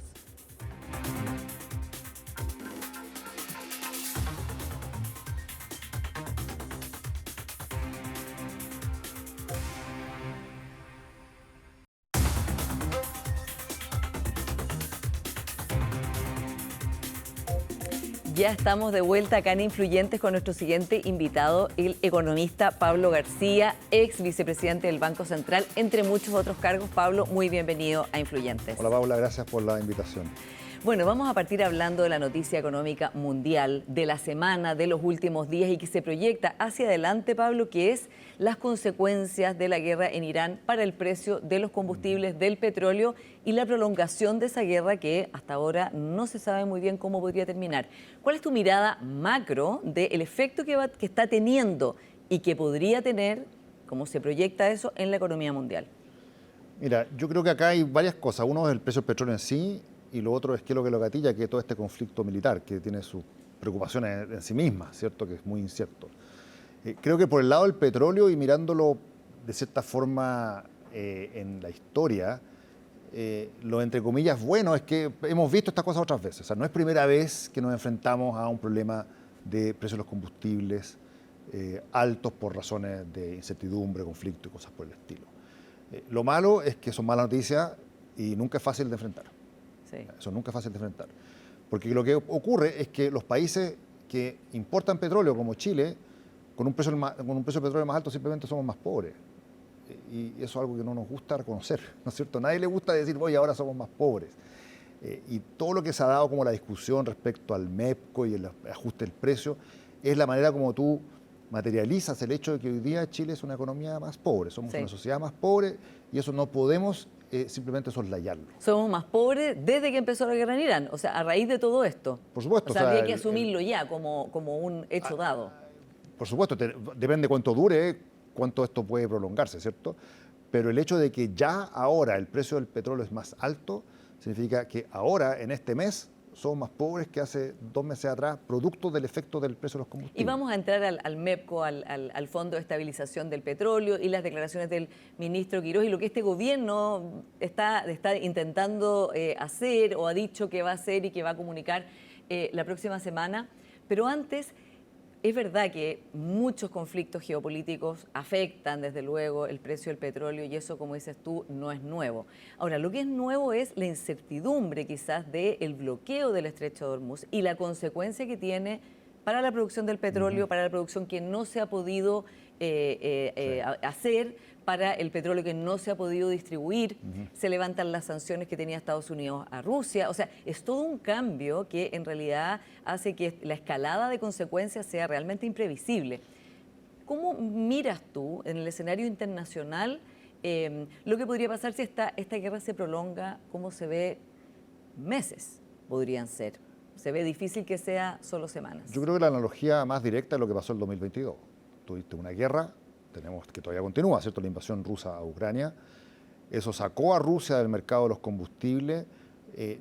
Ya estamos de vuelta acá en Influyentes con nuestro siguiente invitado, el economista Pablo García, ex vicepresidente del Banco Central, entre muchos otros cargos. Pablo, muy bienvenido a Influyentes. Hola Paula, gracias por la invitación. Bueno, vamos a partir hablando de la noticia económica mundial de la semana, de los últimos días y que se proyecta hacia adelante, Pablo, que es las consecuencias de la guerra en Irán para el precio de los combustibles, del petróleo y la prolongación de esa guerra que hasta ahora no se sabe muy bien cómo podría terminar. ¿Cuál es tu mirada macro del efecto que está teniendo y que podría tener, cómo se proyecta eso, en la economía mundial? Mira, yo creo que acá hay varias cosas. Uno es el precio del petróleo en sí y lo otro es qué es lo que lo gatilla, que es todo este conflicto militar que tiene sus preocupaciones en sí misma, ¿cierto? Que es muy incierto. Creo que por el lado del petróleo y mirándolo de cierta forma en la historia, lo entre comillas bueno es que hemos visto estas cosas otras veces. O sea, no es primera vez que nos enfrentamos a un problema de precios de los combustibles altos por razones de incertidumbre, conflicto y cosas por el estilo. Lo malo es que son malas noticias y nunca es fácil de enfrentar. Sí. Eso nunca es fácil de enfrentar. Porque lo que ocurre es que los países que importan petróleo, como Chile, con un precio de petróleo más alto simplemente somos más pobres. Y eso es algo que no nos gusta reconocer, ¿no es cierto? A nadie le gusta decir, oye, ahora somos más pobres. Y todo lo que se ha dado como la discusión respecto al MEPCO y el ajuste del precio es la manera como tú materializas el hecho de que hoy día Chile es una economía más pobre, somos una sociedad más pobre y eso no podemos simplemente soslayarlo. Somos más pobres desde que empezó la guerra en Irán, o sea, a raíz de todo esto. Por supuesto. O sea, había que asumirlo ya como un hecho dado. Por supuesto, depende de cuánto dure, cuánto esto puede prolongarse, ¿cierto? Pero el hecho de que ya ahora el precio del petróleo es más alto, significa que ahora, en este mes, somos más pobres que hace 2 meses atrás, producto del efecto del precio de los combustibles. Y vamos a entrar al MEPCO, al Fondo de Estabilización del Petróleo y las declaraciones del ministro Quirós y lo que este gobierno está intentando hacer o ha dicho que va a hacer y que va a comunicar la próxima semana. Pero antes, es verdad que muchos conflictos geopolíticos afectan, desde luego, el precio del petróleo y eso, como dices tú, no es nuevo. Ahora, lo que es nuevo es la incertidumbre quizás del bloqueo del Estrecho de Hormuz y la consecuencia que tiene para la producción del petróleo, para la producción que no se ha podido hacer, para el petróleo que no se ha podido distribuir. Se levantan las sanciones que tenía Estados Unidos a Rusia. O sea, es todo un cambio que en realidad hace que la escalada de consecuencias sea realmente imprevisible. ¿Cómo miras tú en el escenario internacional lo que podría pasar si esta guerra se prolonga? ¿Cómo se ve? Meses podrían ser. Se ve difícil que sea solo semanas. Yo creo que la analogía más directa es lo que pasó en el 2022. Tuviste una guerra, tenemos que todavía continúa, ¿cierto? La invasión rusa a Ucrania. Eso sacó a Rusia del mercado de los combustibles,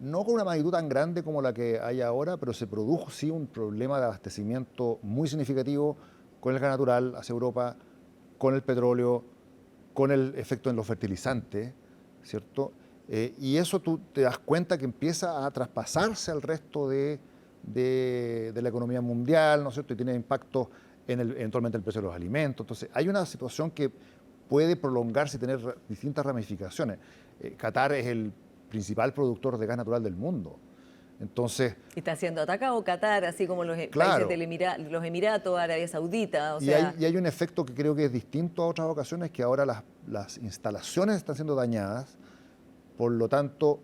no con una magnitud tan grande como la que hay ahora, pero se produjo sí un problema de abastecimiento muy significativo con el gas natural hacia Europa, con el petróleo, con el efecto en los fertilizantes, ¿cierto? Y eso tú te das cuenta que empieza a traspasarse al resto de la economía mundial, ¿no es cierto? Y tiene impacto eventualmente el precio de los alimentos. Entonces, hay una situación que puede prolongarse y tener distintas ramificaciones. Qatar es el principal productor de gas natural del mundo. Entonces, ¿Y está siendo atacado Qatar, así como los claro, países de los Emiratos, Arabia Saudita? O y sea, hay un efecto que creo que es distinto a otras ocasiones, que ahora las instalaciones están siendo dañadas. Por lo tanto,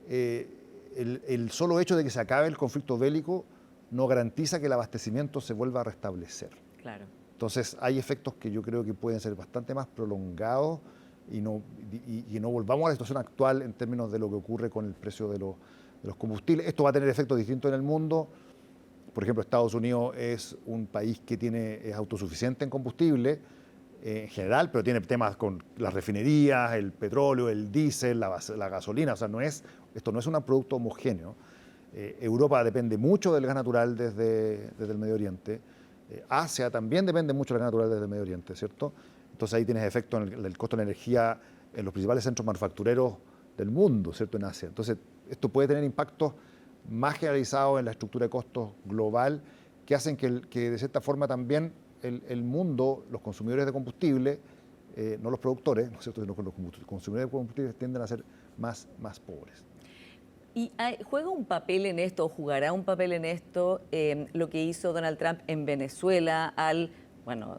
el solo hecho de que se acabe el conflicto bélico no garantiza que el abastecimiento se vuelva a restablecer. claro. Entonces, hay efectos que yo creo que pueden ser bastante más prolongados y no volvamos a la situación actual en términos de lo que ocurre con el precio de los combustibles. Esto va a tener efectos distintos en el mundo. Por ejemplo, Estados Unidos es un país que es autosuficiente en combustible en general, pero tiene temas con las refinerías, el petróleo, el diésel, la gasolina. O sea, esto no es un producto homogéneo. Europa depende mucho del gas natural desde el Medio Oriente. Asia también depende mucho del gas natural desde el Medio Oriente, ¿cierto? Entonces ahí tienes efecto en el costo de la energía en los principales centros manufactureros del mundo, ¿cierto? En Asia. Entonces esto puede tener impactos más generalizados en la estructura de costos global que hacen que de cierta forma también el mundo, los consumidores de combustible, no los productores, ¿no es cierto? Sino que los consumidores de combustible tienden a ser más pobres. ¿Y juega un papel en esto, o jugará un papel en esto, lo que hizo Donald Trump en Venezuela al,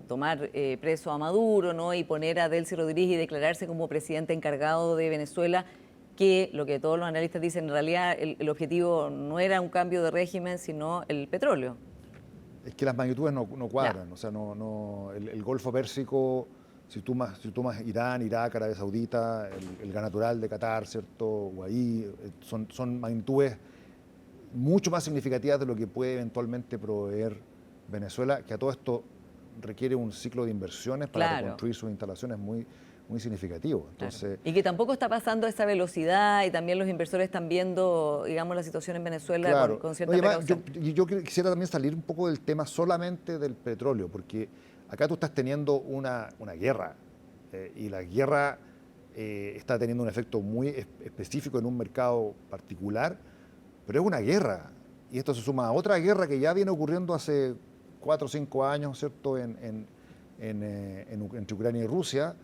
tomar preso a Maduro, ¿no? Y poner a Delcy Rodríguez y declararse como presidente encargado de Venezuela, que lo que todos los analistas dicen, en realidad el objetivo no era un cambio de régimen, sino el petróleo? Es que las magnitudes no cuadran, Ya. o sea, el Golfo Pérsico, si tú tomas Irán, Irak, Arabia Saudita, el gas natural de Qatar, ¿cierto? O ahí, son magnitudes mucho más significativas de lo que puede eventualmente proveer Venezuela, que a todo esto requiere un ciclo de inversiones para Claro. reconstruir sus instalaciones muy significativo. Entonces, Y que tampoco está pasando a esa velocidad y también los inversores están viendo, digamos, la situación en Venezuela claro. con cierta No, y además, precaución. yo quisiera también salir un poco del tema solamente del petróleo, porque acá tú estás teniendo una guerra y la guerra está teniendo un efecto muy específico en un mercado particular, pero es una guerra y esto se suma a otra guerra que ya viene ocurriendo hace 4 o 5 años, ¿cierto? Entre Ucrania y Rusia.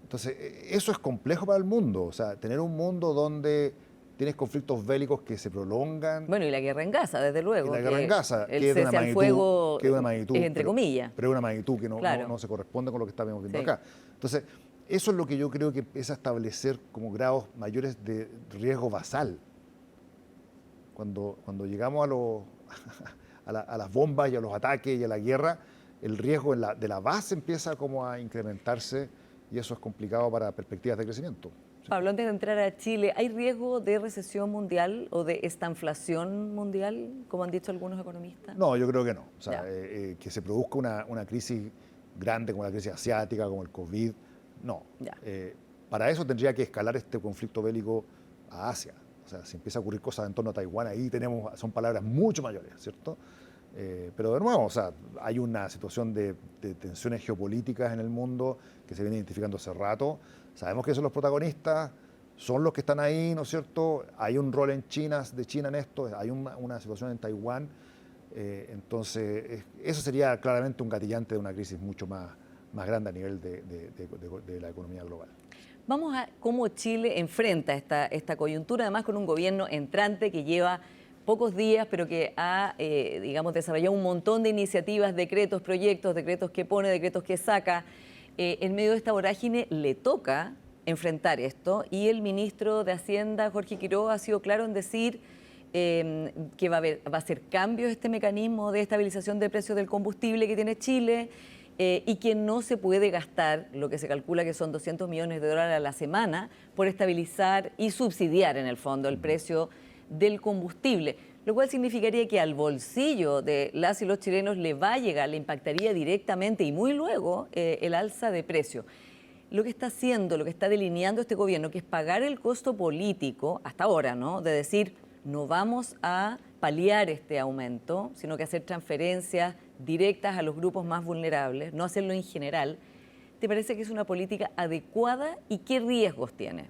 Entonces, eso es complejo para el mundo, o sea, tener un mundo donde tienes conflictos bélicos que se prolongan. Bueno, y la guerra en Gaza, desde luego. Y la guerra en Gaza, El que es de cese una al magnitud, fuego que es una magnitud, es entre comillas. pero es una magnitud que Claro. no se corresponde con lo que estamos viendo Sí. acá. Entonces, eso es lo que yo creo que empieza a establecer como grados mayores de riesgo basal. Cuando llegamos a las bombas y a los ataques y a la guerra, el riesgo de la base empieza como a incrementarse y eso es complicado para perspectivas de crecimiento. Pablo, antes de entrar a Chile, ¿hay riesgo de recesión mundial o de estanflación mundial, como han dicho algunos economistas? No, yo creo que no. O sea, Ya. que se produzca una crisis grande como la crisis asiática, como el COVID, no. Ya. Para eso tendría que escalar este conflicto bélico a Asia. O sea, si empieza a ocurrir cosas en torno a Taiwán, ahí son palabras mucho mayores, ¿cierto? Pero de nuevo, o sea, hay una situación de tensiones geopolíticas en el mundo que se viene identificando hace rato. Sabemos que son los protagonistas, son los que están ahí, ¿no es cierto? Hay un rol de China en esto, hay una situación en Taiwán. Entonces, eso sería claramente un gatillante de una crisis mucho más grande a nivel de la economía global. Vamos a cómo Chile enfrenta esta coyuntura, además con un gobierno entrante que lleva pocos días, pero que ha, digamos, desarrollado un montón de iniciativas, decretos, proyectos, decretos que pone, decretos que saca. En medio de esta vorágine le toca enfrentar esto y el ministro de Hacienda, Jorge Quiroga, ha sido claro en decir que va a hacer cambios este mecanismo de estabilización de precios del combustible que tiene Chile y que no se puede gastar lo que se calcula que son 200 millones de dólares a la semana por estabilizar y subsidiar en el fondo el precio del combustible, lo cual significaría que al bolsillo de las y los chilenos le va a llegar, le impactaría directamente y muy luego el alza de precio. Lo que está haciendo, lo que está delineando este gobierno, que es pagar el costo político, hasta ahora, ¿no?, de decir, no vamos a paliar este aumento, sino que hacer transferencias directas a los grupos más vulnerables, no hacerlo en general. ¿Te parece que es una política adecuada y qué riesgos tiene?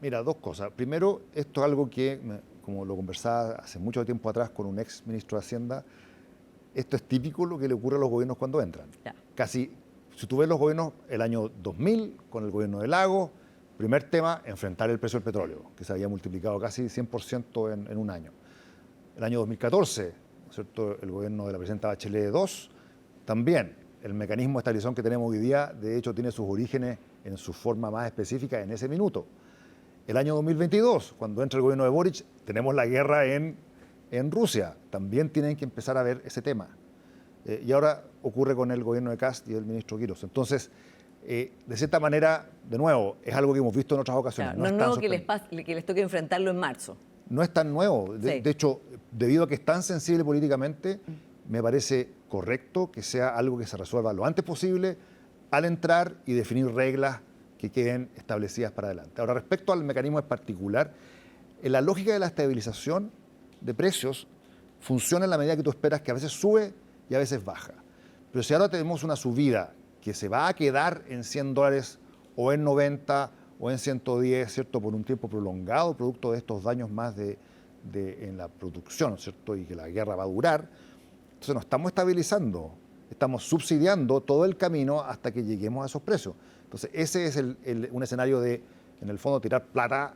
Mira, dos cosas. Primero, esto es algo que, como lo conversaba hace mucho tiempo atrás con un ex ministro de Hacienda, esto es típico lo que le ocurre a los gobiernos cuando entran. Ya. Casi, si tú ves los gobiernos, el año 2000, con el gobierno de Lagos, primer tema, enfrentar el precio del petróleo, que se había multiplicado casi 100% en un año. El año 2014, ¿no es cierto?, el gobierno de la presidenta Bachelet II, también el mecanismo de estabilización que tenemos hoy día, de hecho, tiene sus orígenes en su forma más específica en ese minuto. El año 2022, cuando entra el gobierno de Boric, tenemos la guerra en Rusia. También tienen que empezar a ver ese tema. Y ahora ocurre con el gobierno de Kast y el ministro Quirós. Entonces, de cierta manera, de nuevo, es algo que hemos visto en otras ocasiones. Claro, no es nuevo que les toque enfrentarlo en marzo. No es tan nuevo. Sí. De hecho, debido a que es tan sensible políticamente, me parece correcto que sea algo que se resuelva lo antes posible al entrar y definir reglas que queden establecidas para adelante. Ahora, respecto al mecanismo en particular, en la lógica de la estabilización de precios funciona en la medida que tú esperas que a veces sube y a veces baja. Pero si ahora tenemos una subida que se va a quedar en $100 o en 90 o en 110, ¿cierto?, por un tiempo prolongado, producto de estos daños más en la producción, ¿cierto?, y que la guerra va a durar, entonces no estamos estabilizando, estamos subsidiando todo el camino hasta que lleguemos a esos precios. Entonces, ese es un escenario de, en el fondo, tirar plata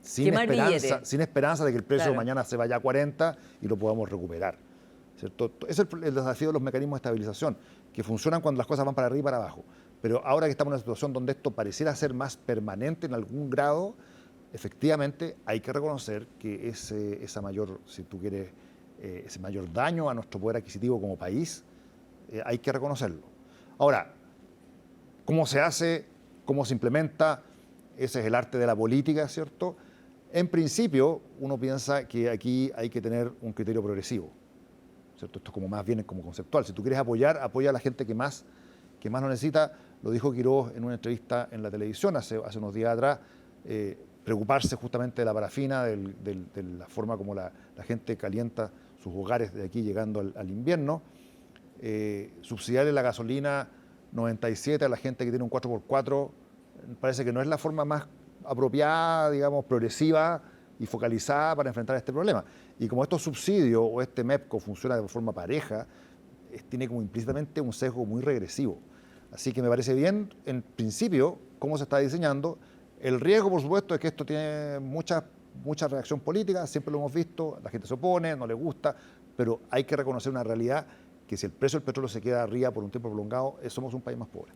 sin esperanza de que el precio mañana se vaya a 40 y lo podamos recuperar, ¿cierto? Ese es el desafío de los mecanismos de estabilización, que funcionan cuando las cosas van para arriba y para abajo. Pero ahora que estamos en una situación donde esto pareciera ser más permanente en algún grado, efectivamente hay que reconocer que esa mayor, si tú quieres, ese mayor daño a nuestro poder adquisitivo como país, hay que reconocerlo. Ahora, ¿cómo se hace? ¿Cómo se implementa? Ese es el arte de la política, ¿cierto? En principio, uno piensa que aquí hay que tener un criterio progresivo, ¿cierto? Esto es como más bien como conceptual. Si tú quieres apoyar, apoya a la gente que más lo necesita. Lo dijo Quirós en una entrevista en la televisión hace unos días atrás, preocuparse justamente de la parafina, de la forma como la gente calienta sus hogares de aquí llegando al invierno, subsidiarle la gasolina 97 a la gente que tiene un 4x4, parece que no es la forma más apropiada, digamos, progresiva y focalizada para enfrentar este problema. Y como estos subsidios o este MEPCO funciona de forma pareja, tiene como implícitamente un sesgo muy regresivo. Así que me parece bien, en principio, cómo se está diseñando. El riesgo, por supuesto, es que esto tiene mucha reacción política, siempre lo hemos visto, la gente se opone, no le gusta, pero hay que reconocer una realidad que si el precio del petróleo se queda arriba por un tiempo prolongado, somos un país más pobre.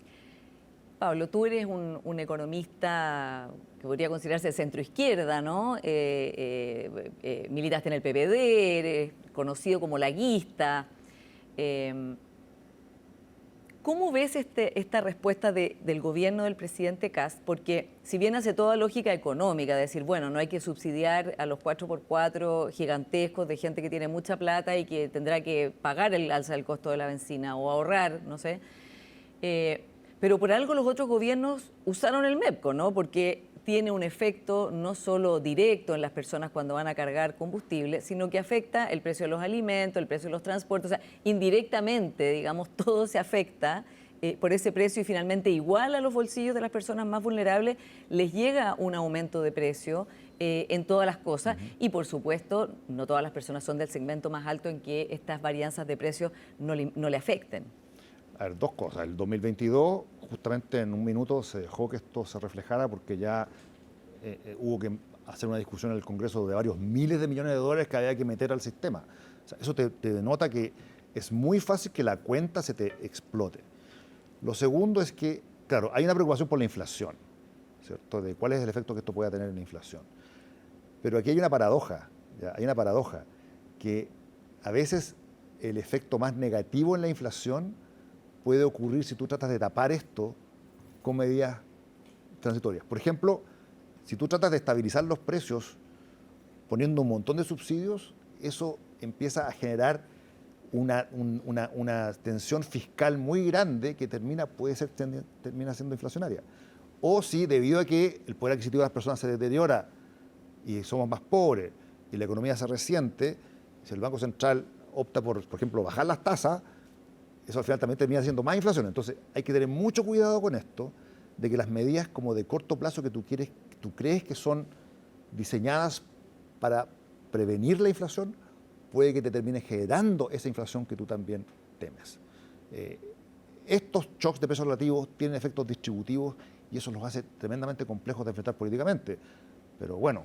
Pablo, tú eres un economista que podría considerarse de centro-izquierda, ¿no? Militaste en el PPD, eres conocido como laguista. ¿Cómo ves esta respuesta del gobierno del presidente Kast? Porque si bien hace toda lógica económica, decir, bueno, no hay que subsidiar a los 4x4 gigantescos de gente que tiene mucha plata y que tendrá que pagar el alza del costo de la benzina o ahorrar, no sé. Pero por algo los otros gobiernos usaron el MEPCO, ¿no? Porque tiene un efecto no solo directo en las personas cuando van a cargar combustible, sino que afecta el precio de los alimentos, el precio de los transportes, o sea, indirectamente, digamos, todo se afecta por ese precio y finalmente igual a los bolsillos de las personas más vulnerables les llega un aumento de precio en todas las cosas y por supuesto no todas las personas son del segmento más alto en que estas varianzas de precios no le afecten. A ver, dos cosas. El 2022, justamente en un minuto se dejó que esto se reflejara porque ya hubo que hacer una discusión en el Congreso de varios miles de millones de dólares que había que meter al sistema. O sea, eso te denota que es muy fácil que la cuenta se te explote. Lo segundo es que, claro, hay una preocupación por la inflación, ¿cierto? De cuál es el efecto que esto pueda tener en la inflación. Pero aquí hay una paradoja, ¿ya? Hay una paradoja, que a veces el efecto más negativo en la inflación puede ocurrir si tú tratas de tapar esto con medidas transitorias. Por ejemplo, si tú tratas de estabilizar los precios poniendo un montón de subsidios, eso empieza a generar una tensión fiscal muy grande que termina siendo inflacionaria. O si debido a que el poder adquisitivo de las personas se deteriora y somos más pobres y la economía se resiente, si el Banco Central opta por ejemplo, bajar las tasas, eso al final también termina siendo más inflación. Entonces hay que tener mucho cuidado con esto, de que las medidas como de corto plazo que tú crees que son diseñadas para prevenir la inflación, puede que te termine generando esa inflación que tú también temes. Estos shocks de precios relativos tienen efectos distributivos y eso los hace tremendamente complejos de enfrentar políticamente. Pero bueno,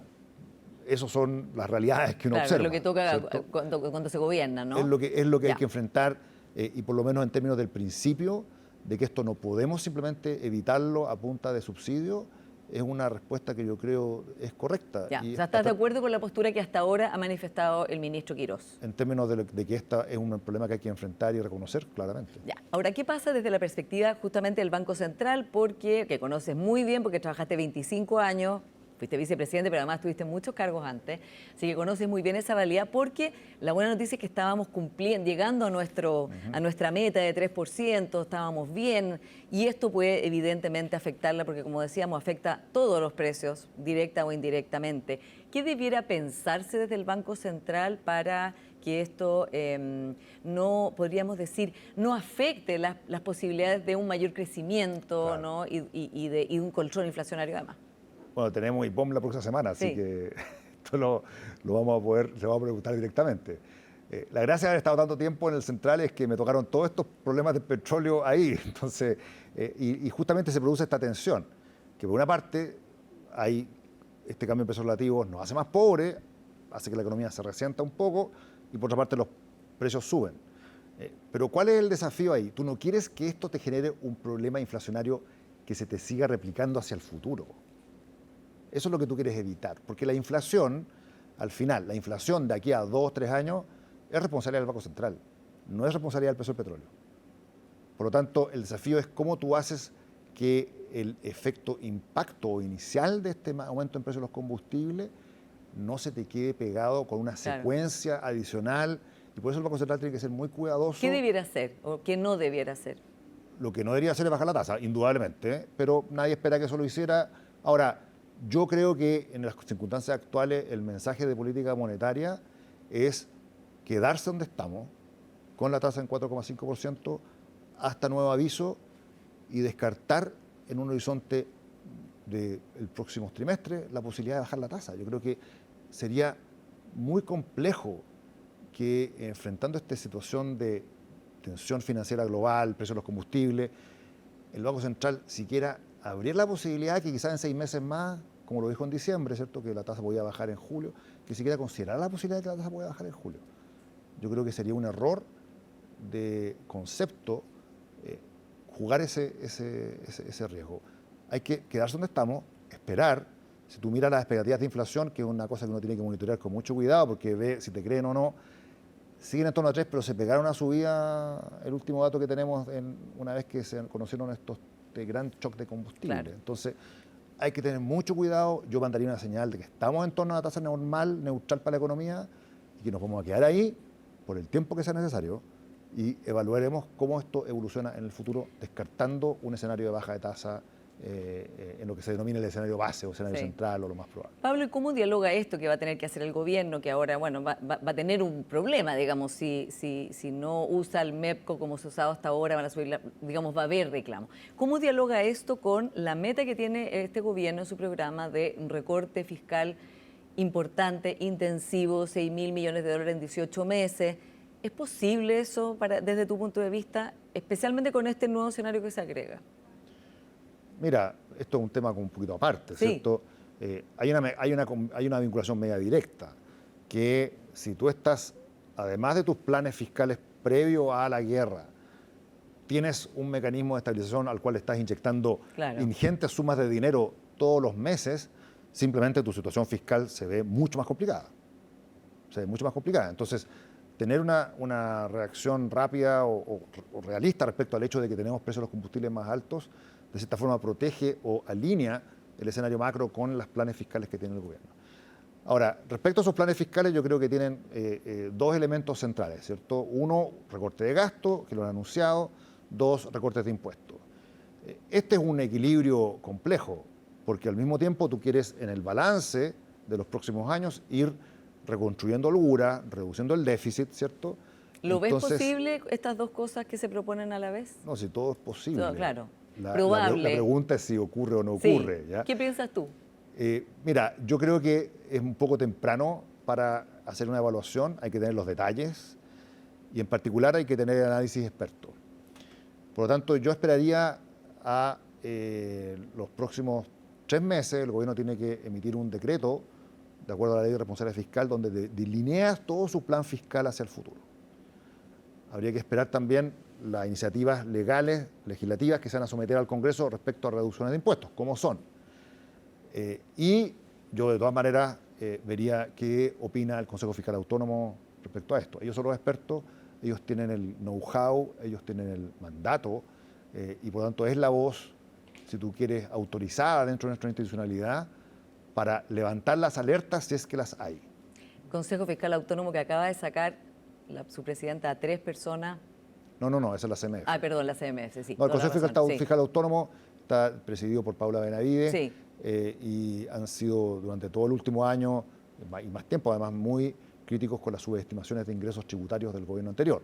esas son las realidades que uno observa. Es lo que toca cuando se gobierna, ¿no? Es lo que hay que enfrentar y por lo menos en términos del principio de que esto no podemos simplemente evitarlo a punta de subsidio, es una respuesta que yo creo es correcta. Ya, o sea, ¿estás de acuerdo con la postura que hasta ahora ha manifestado el ministro Quirós? En términos de que esta es un problema que hay que enfrentar y reconocer claramente. Ya. Ahora, ¿qué pasa desde la perspectiva justamente del Banco Central? Que conoces muy bien, porque trabajaste 25 años, fuiste vicepresidente, pero además tuviste muchos cargos antes, así que conoces muy bien esa valía, porque la buena noticia es que estábamos llegando a nuestra meta de 3%, estábamos bien, y esto puede evidentemente afectarla, porque como decíamos, afecta todos los precios, directa o indirectamente. ¿Qué debiera pensarse desde el Banco Central para que esto no, podríamos decir, no afecte las posibilidades de un mayor crecimiento, claro, ¿no? y de un control inflacionario además? Bueno, tenemos IPOM la próxima semana, así sí, que esto lo vamos a poder preguntar directamente. La gracia de haber estado tanto tiempo en el Central es que me tocaron todos estos problemas del petróleo ahí. Entonces, y justamente se produce esta tensión, que por una parte hay este cambio en precios relativos, nos hace más pobres, hace que la economía se resienta un poco, y por otra parte los precios suben. Pero ¿cuál es el desafío ahí? Tú no quieres que esto te genere un problema inflacionario que se te siga replicando hacia el futuro. Eso es lo que tú quieres evitar, porque la inflación, al final, la inflación de aquí a 2 o 3 años es responsabilidad del Banco Central, no es responsabilidad del precio del petróleo. Por lo tanto, el desafío es cómo tú haces que el efecto impacto inicial de este aumento en precios de los combustibles no se te quede pegado con una secuencia adicional, y por eso el Banco Central tiene que ser muy cuidadoso. ¿Qué debiera hacer o qué no debiera hacer? Lo que no debería hacer es bajar la tasa, indudablemente, pero nadie espera que eso lo hiciera. Ahora, yo creo que en las circunstancias actuales el mensaje de política monetaria es quedarse donde estamos, con la tasa en 4,5% hasta nuevo aviso, y descartar en un horizonte del próximo trimestre la posibilidad de bajar la tasa. Yo creo que sería muy complejo que enfrentando esta situación de tensión financiera global, precio de los combustibles, el Banco Central siquiera abrir la posibilidad que quizás en 6 meses más, como lo dijo en diciembre, ¿cierto?, que la tasa podía bajar en julio, que siquiera considerar la posibilidad de que la tasa podía bajar en julio. Yo creo que sería un error de concepto jugar ese riesgo. Hay que quedarse donde estamos, esperar. Si tú miras las expectativas de inflación, que es una cosa que uno tiene que monitorear con mucho cuidado, porque ve si te creen o no, siguen en torno a 3, pero se pegaron una subida, el último dato que tenemos, una vez que se conocieron estos gran shock de combustible. Claro. Entonces, hay que tener mucho cuidado. Yo mandaría una señal de que estamos en torno a la tasa normal, neutral para la economía, y que nos vamos a quedar ahí por el tiempo que sea necesario, y evaluaremos cómo esto evoluciona en el futuro, descartando un escenario de baja de tasa en lo que se denomina el escenario base o escenario central o lo más probable. Pablo, ¿y cómo dialoga esto que va a tener que hacer el gobierno, que ahora bueno, va a tener un problema, digamos, si no usa el MEPCO como se ha usado hasta ahora, van a subir digamos, va a haber reclamo? ¿Cómo dialoga esto con la meta que tiene este gobierno en su programa de un recorte fiscal importante, intensivo, 6.000 millones de dólares en 18 meses? ¿Es posible eso desde tu punto de vista, especialmente con este nuevo escenario que se agrega? Mira, esto es un tema como un poquito aparte, ¿cierto? Hay una vinculación media directa, que si tú estás, además de tus planes fiscales previo a la guerra, tienes un mecanismo de estabilización al cual estás inyectando ingentes sumas de dinero todos los meses, simplemente tu situación fiscal se ve mucho más complicada. Entonces, tener una reacción rápida o realista respecto al hecho de que tenemos precios de los combustibles más altos, de cierta forma protege o alinea el escenario macro con los planes fiscales que tiene el gobierno. Ahora, respecto a esos planes fiscales, yo creo que tienen dos elementos centrales, ¿cierto? Uno, recorte de gasto, que lo han anunciado. Dos, recortes de impuestos. Este es un equilibrio complejo, porque al mismo tiempo tú quieres, en el balance de los próximos años, ir reconstruyendo holgura, reduciendo el déficit, ¿cierto? ¿Lo ves posible estas dos cosas que se proponen a la vez? No, si todo es posible. Todo, claro. Probable. La pregunta es si ocurre o no ocurre. ¿Ya? ¿Qué piensas tú? Mira, yo creo que es un poco temprano para hacer una evaluación. Hay que tener los detalles y en particular hay que tener análisis experto. Por lo tanto, yo esperaría a los próximos 3 meses. El gobierno tiene que emitir un decreto, de acuerdo a la ley de responsabilidad fiscal, donde delineas todo su plan fiscal hacia el futuro. Habría que esperar también las iniciativas legales, legislativas que se van a someter al Congreso respecto a reducciones de impuestos, como son. Y yo de todas maneras vería qué opina el Consejo Fiscal Autónomo respecto a esto. Ellos son los expertos, ellos tienen el know-how, ellos tienen el mandato y por lo tanto es la voz, si tú quieres, autorizada dentro de nuestra institucionalidad para levantar las alertas si es que las hay. Consejo Fiscal Autónomo que acaba de sacar su presidenta a 3 personas. No, esa es la CMF. Ah, perdón, la CMF, sí. No, el Consejo Fiscal Autónomo está presidido por Paula Benavides y han sido durante todo el último año y más tiempo además muy críticos con las subestimaciones de ingresos tributarios del gobierno anterior.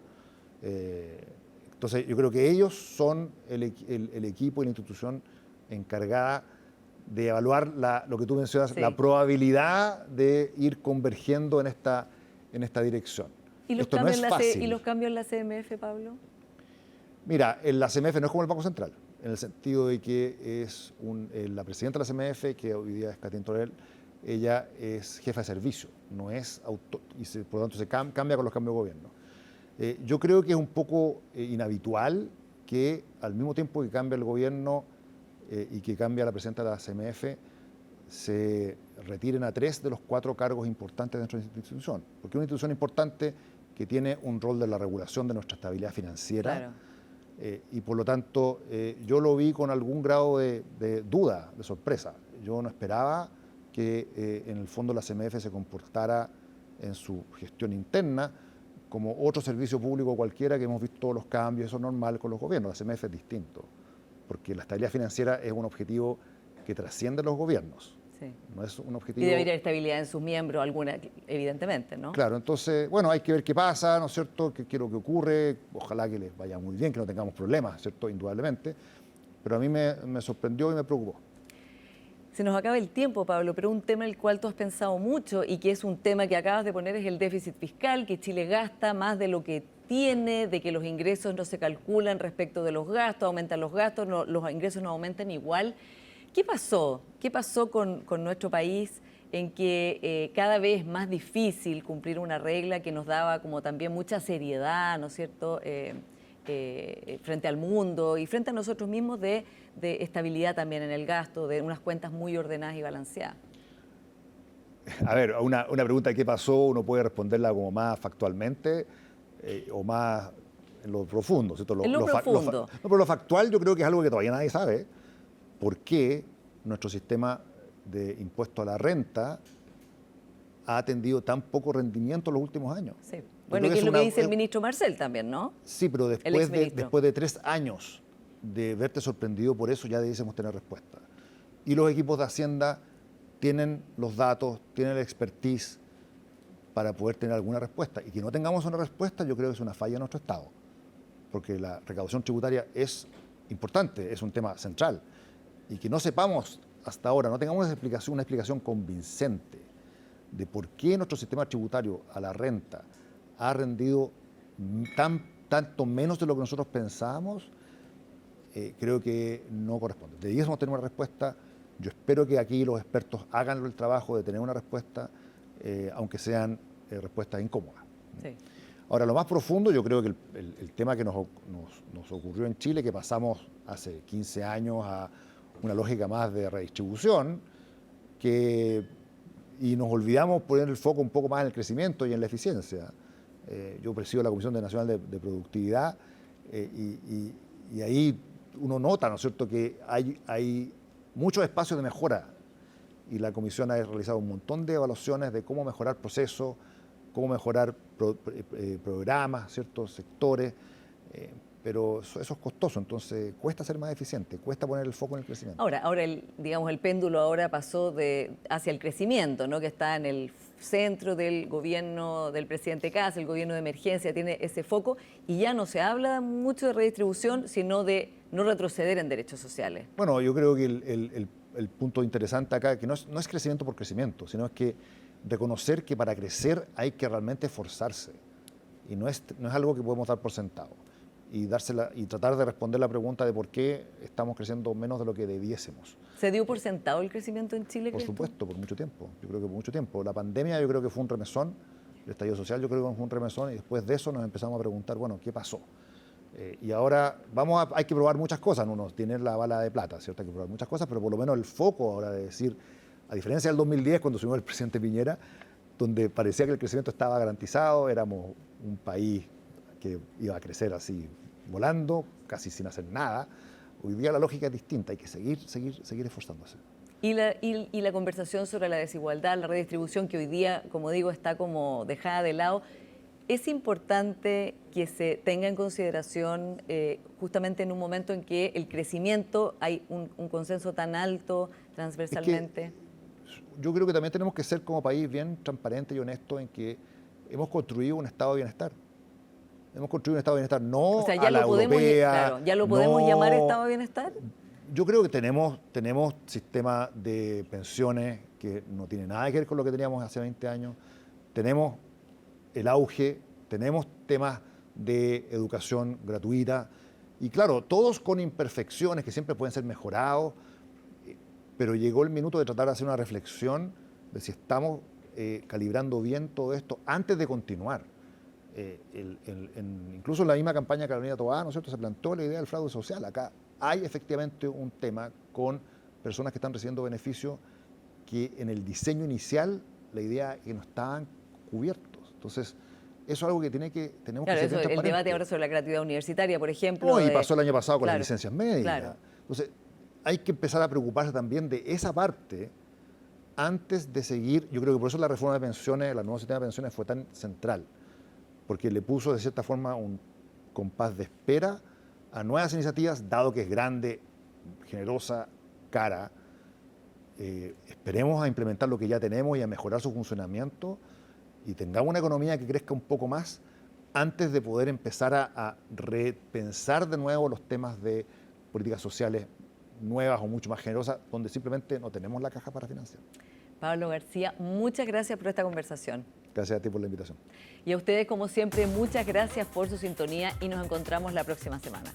Entonces yo creo que ellos son el equipo y la institución encargada de evaluar lo que tú mencionas, la probabilidad de ir convergiendo en esta dirección. ¿Y los, cambios no es fácil. ¿Y los cambios en la CMF, Pablo? Mira, en la CMF no es como el Banco Central, en el sentido de que es la presidenta de la CMF, que hoy día es Katin Torell, ella es jefa de servicio, no es por lo tanto se cambia con los cambios de gobierno. Yo creo que es un poco inhabitual que al mismo tiempo que cambia el gobierno y que cambia la presidenta de la CMF, se retiren a 3 de los 4 cargos importantes dentro de esta institución, porque es una institución importante que tiene un rol de la regulación de nuestra estabilidad financiera. Claro. Y por lo tanto yo lo vi con algún grado de duda, de sorpresa. Yo no esperaba que en el fondo la CMF se comportara en su gestión interna como otro servicio público cualquiera que hemos visto todos los cambios, eso es normal con los gobiernos. La CMF es distinto, porque la estabilidad financiera es un objetivo que trasciende los gobiernos. Sí. No es un objetivo... Y debe haber estabilidad en sus miembros, alguna, evidentemente, ¿no? Claro, entonces, bueno, hay que ver qué pasa, ¿no es cierto?, qué es lo que ocurre, ojalá que les vaya muy bien, que no tengamos problemas, ¿cierto?, indudablemente, pero a mí me sorprendió y me preocupó. Se nos acaba el tiempo, Pablo, pero un tema en el cual tú has pensado mucho y que es un tema que acabas de poner es el déficit fiscal, que Chile gasta más de lo que tiene, de que los ingresos no se calculan respecto de los gastos, aumentan los gastos, los ingresos no aumentan igual. ¿Qué pasó? ¿Qué pasó con nuestro país en que cada vez es más difícil cumplir una regla que nos daba como también mucha seriedad, ¿no es cierto?, frente al mundo y frente a nosotros mismos de estabilidad también en el gasto, de unas cuentas muy ordenadas y balanceadas? A ver, una pregunta de qué pasó uno puede responderla como más factualmente o más en lo profundo, ¿cierto? En lo profundo. No, pero lo factual yo creo que es algo que todavía nadie sabe. ¿Por qué nuestro sistema de impuesto a la renta ha tenido tan poco rendimiento en los últimos años? Sí. Bueno, y es lo que dice el ministro Marcel también, ¿no? Sí, pero después de 3 años de verte sorprendido por eso, ya debiésemos tener respuesta. Y los equipos de Hacienda tienen los datos, tienen la expertise para poder tener alguna respuesta. Y que no tengamos una respuesta, yo creo que es una falla de nuestro Estado, porque la recaudación tributaria es importante, es un tema central. Y que no sepamos hasta ahora, no tengamos una explicación convincente de por qué nuestro sistema tributario a la renta ha rendido tanto menos de lo que nosotros pensábamos, creo que no corresponde. Debiésemos tener una respuesta. Yo espero que aquí los expertos hagan el trabajo de tener una respuesta, aunque sean respuestas incómodas. Sí. Ahora, lo más profundo, yo creo que el tema que nos ocurrió en Chile, que pasamos hace 15 años a una lógica más de redistribución, y nos olvidamos poner el foco un poco más en el crecimiento y en la eficiencia. Yo presido la Comisión Nacional de Productividad y ahí uno nota, ¿no es cierto?, que hay muchos espacios de mejora y la Comisión ha realizado un montón de evaluaciones de cómo mejorar procesos, cómo mejorar programas, ciertos sectores, pero eso es costoso, entonces cuesta ser más eficiente, cuesta poner el foco en el crecimiento. Ahora digamos, el péndulo ahora pasó hacia el crecimiento, ¿no? Que está en el centro del gobierno del presidente Kast, el gobierno de emergencia tiene ese foco y ya no se habla mucho de redistribución, sino de no retroceder en derechos sociales. Bueno, yo creo que el punto interesante acá, que no es crecimiento por crecimiento, sino es que reconocer que para crecer hay que realmente esforzarse y no es algo que podemos dar por sentado y tratar de responder la pregunta de por qué estamos creciendo menos de lo que debiésemos. ¿Se dio por sentado el crecimiento en Chile? Por supuesto, por mucho tiempo. Yo creo que por mucho tiempo. La pandemia yo creo que fue un remesón, el estallido social yo creo que fue un remesón y después de eso nos empezamos a preguntar, bueno, ¿qué pasó? Y ahora hay que probar muchas cosas, no tienen la bala de plata, ¿cierto? Hay que probar muchas cosas, pero por lo menos el foco ahora de decir, a diferencia del 2010 cuando asumió el presidente Piñera, donde parecía que el crecimiento estaba garantizado, éramos un país que iba a crecer así, volando, casi sin hacer nada. Hoy día la lógica es distinta, hay que seguir esforzándose. Y la conversación sobre la desigualdad, la redistribución, que hoy día, como digo, está como dejada de lado, ¿es importante que se tenga en consideración justamente en un momento en que el crecimiento, hay un consenso tan alto transversalmente? Yo creo que también tenemos que ser como país bien transparente y honesto en que hemos construido un estado de bienestar. Hemos construido un estado de bienestar no o sea, a la europea. Claro, ¿ya lo podemos llamar estado de bienestar? Yo creo que tenemos sistema de pensiones que no tiene nada que ver con lo que teníamos hace 20 años. Tenemos el auge, tenemos temas de educación gratuita y claro, todos con imperfecciones que siempre pueden ser mejorados, pero llegó el minuto de tratar de hacer una reflexión de si estamos calibrando bien todo esto antes de continuar. Incluso en la misma campaña de Carolina Toá, ¿no es cierto?, se planteó la idea del fraude social. Acá hay efectivamente un tema con personas que están recibiendo beneficios que en el diseño inicial la idea es que no estaban cubiertos. Entonces, eso es algo que tenemos que ser bien transparentes. El debate ahora sobre la gratuidad universitaria, por ejemplo. No, y pasó el año pasado con las licencias médicas. Claro. Entonces, hay que empezar a preocuparse también de esa parte antes de seguir. Yo creo que por eso la reforma de pensiones, el nuevo sistema de pensiones fue tan central, porque le puso de cierta forma un compás de espera a nuevas iniciativas, dado que es grande, generosa, cara. Esperemos a implementar lo que ya tenemos y a mejorar su funcionamiento y tengamos una economía que crezca un poco más antes de poder empezar a repensar de nuevo los temas de políticas sociales nuevas o mucho más generosas, donde simplemente no tenemos la caja para financiar. Pablo García, muchas gracias por esta conversación. Gracias a ti por la invitación. Y a ustedes, como siempre, muchas gracias por su sintonía y nos encontramos la próxima semana.